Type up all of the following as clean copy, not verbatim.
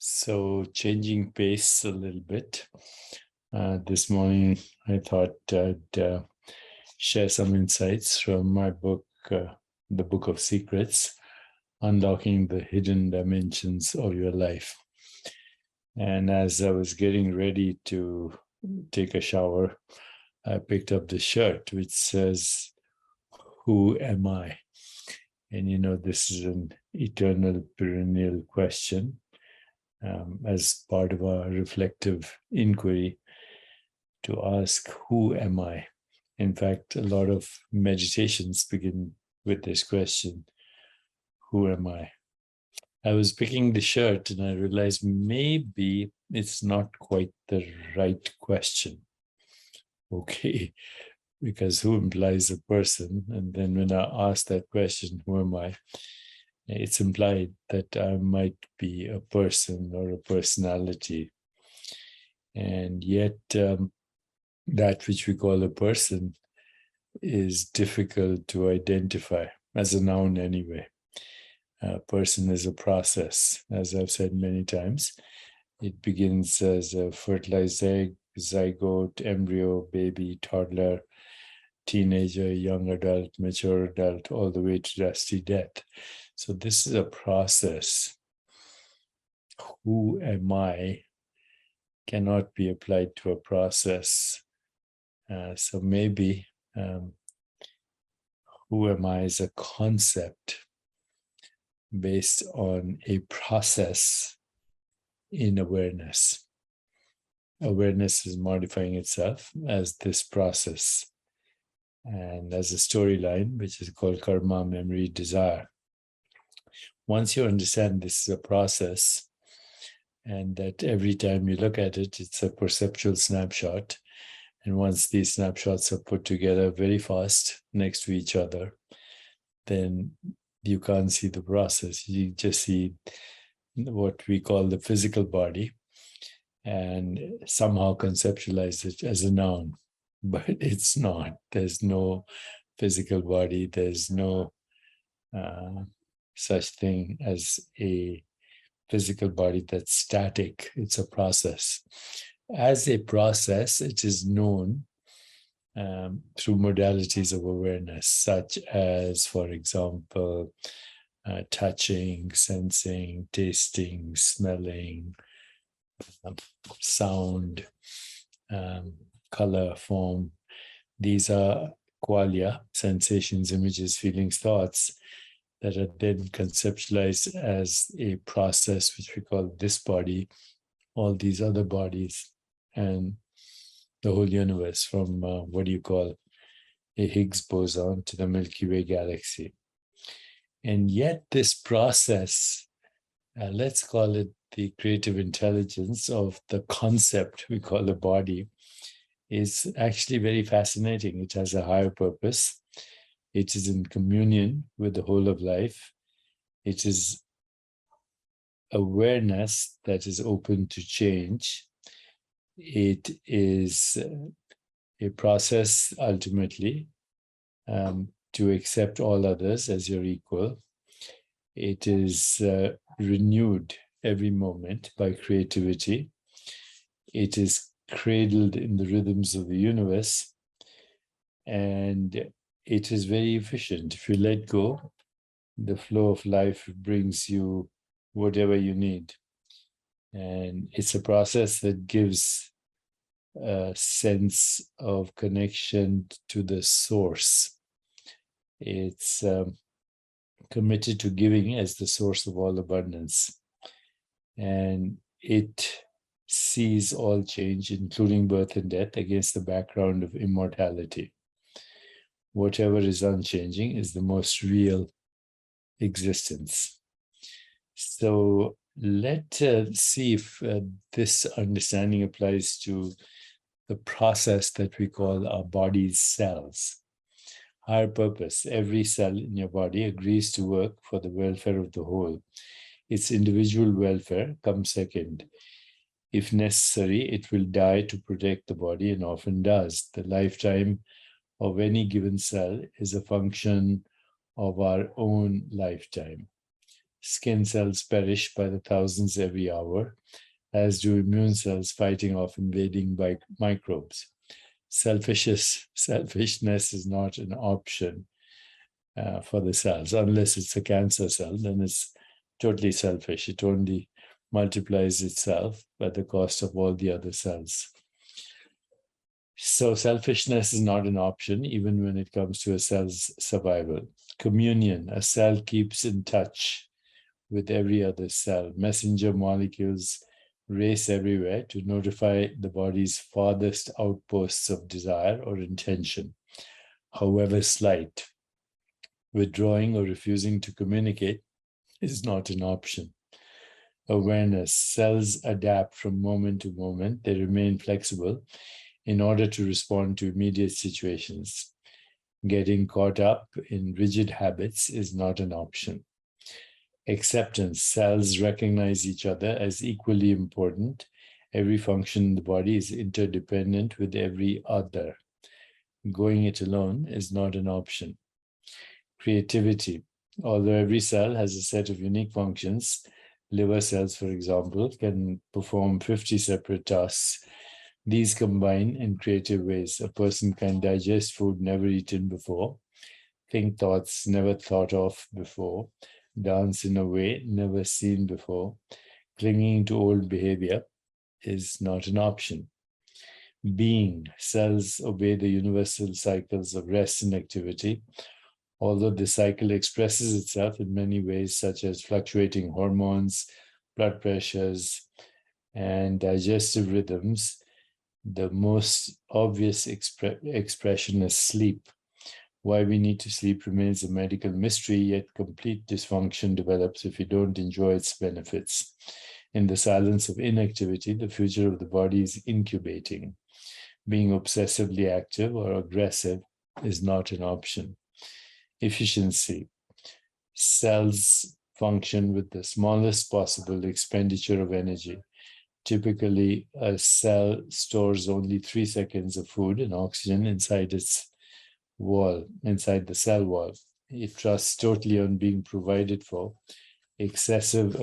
So changing pace a little bit. This morning, I thought I'd share some insights from my book, The Book of Secrets, Unlocking the Hidden Dimensions of Your Life. And as I was getting ready to take a shower, I picked up the shirt which says, "Who am I?" And this is an eternal, perennial question. As part of our reflective inquiry to ask, who am I? In fact, a lot of meditations begin with this question, who am I? I was picking the shirt and I realized maybe it's not quite the right question. Okay, because who implies a person? And then when I ask that question, who am I? It's implied that I might be a person or a personality. And yet, that which we call a person is difficult to identify as a noun anyway. A person is a process, as I've said many times. It begins as a fertilized egg, zygote, embryo, baby, toddler, teenager, young adult, mature adult, all the way to dusty death. So this is a process. Who am I cannot be applied to a process. So maybe who am I is a concept based on a process in awareness. Awareness is modifying itself as this process and as a storyline, which is called karma, memory, desire. Once you understand this is a process and that every time you look at it, it's a perceptual snapshot. And once these snapshots are put together very fast next to each other, then you can't see the process. You just see what we call the physical body and somehow conceptualize it as a noun. But it's not. There's no physical body. There's no such thing as a physical body that's static. It's a process. As a process, it is known through modalities of awareness, such as, for example, touching, sensing, tasting, smelling, sound, color, form. These are qualia, sensations, images, feelings, thoughts, that are then conceptualized as a process, which we call this body, all these other bodies, and the whole universe, from what do you call a Higgs boson to the Milky Way galaxy. And yet this process, let's call it the creative intelligence of the concept we call the body, is actually very fascinating. It has a higher purpose. It is in communion with the whole of life. It is awareness that is open to change. It is a process, ultimately, to accept all others as your equal. It is renewed every moment by creativity. It is cradled in the rhythms of the universe. And it is very efficient. If you let go, the flow of life brings you whatever you need. And it's a process that gives a sense of connection to the source. It's committed to giving as the source of all abundance. And it sees all change, including birth and death, against the background of immortality. Whatever is unchanging is the most real existence. So let's see if this understanding applies to the process that we call our body's cells. Higher purpose. Every cell in your body agrees to work for the welfare of the whole. Its individual welfare comes second. If necessary, it will die to protect the body, and often does. The lifetime of any given cell is a function of our own lifetime. Skin cells perish by the thousands every hour, as do immune cells fighting off invading microbes. Selfishness is not an option for the cells, unless it's a cancer cell, then it's totally selfish. It only multiplies itself at the cost of all the other cells. So selfishness is not an option, even when it comes to a cell's survival. Communion, a cell keeps in touch with every other cell. Messenger molecules race everywhere to notify the body's farthest outposts of desire or intention, however slight. Withdrawing or refusing to communicate is not an option. Awareness, cells adapt from moment to moment. They remain flexible in order to respond to immediate situations. Getting caught up in rigid habits is not an option. Acceptance, cells recognize each other as equally important. Every function in the body is interdependent with every other. Going it alone is not an option. Creativity, although every cell has a set of unique functions, liver cells, for example, can perform 50 separate tasks. These combine in creative ways. A person can digest food never eaten before, think thoughts never thought of before, dance in a way never seen before. Clinging to old behavior is not an option. Being, cells obey the universal cycles of rest and activity. Although the cycle expresses itself in many ways, such as fluctuating hormones, blood pressures, and digestive rhythms, the most obvious expression is sleep. Why we need to sleep remains a medical mystery, yet complete dysfunction develops if we don't enjoy its benefits. In the silence of inactivity, the future of the body is incubating. Being obsessively active or aggressive is not an option. Efficiency. Cells function with the smallest possible expenditure of energy. Typically, a cell stores only 3 seconds of food and oxygen inside its wall, inside the cell wall. It trusts totally on being provided for. Excessive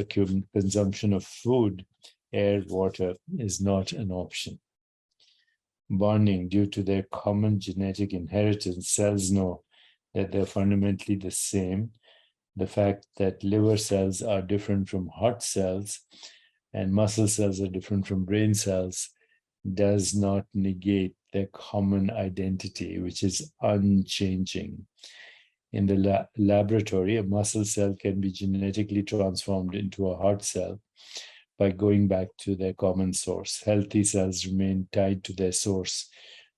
consumption of food, air, water is not an option. Bonding, due to their common genetic inheritance, cells know that they're fundamentally the same. The fact that liver cells are different from heart cells and muscle cells are different from brain cells does not negate their common identity, which is unchanging. In the laboratory, a muscle cell can be genetically transformed into a heart cell by going back to their common source. Healthy cells remain tied to their source,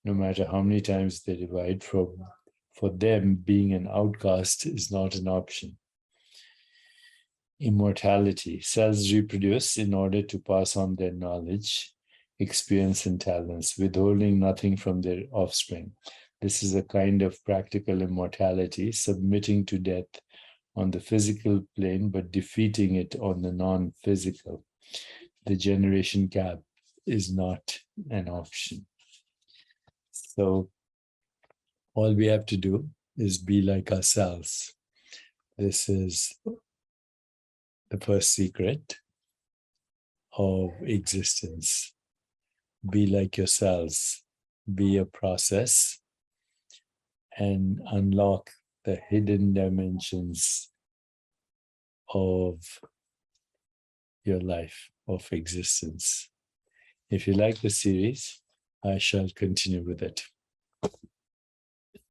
no matter how many times they divide. For them, being an outcast is not an option. Immortality. Cells reproduce in order to pass on their knowledge, experience, and talents, withholding nothing from their offspring. This is a kind of practical immortality, submitting to death on the physical plane, but defeating it on the non-physical. The generation gap is not an option. So all we have to do is be like ourselves. This is the first secret of existence. Be like yourselves. Be a process and unlock the hidden dimensions of your life, of existence. If you like the series, I shall continue with it.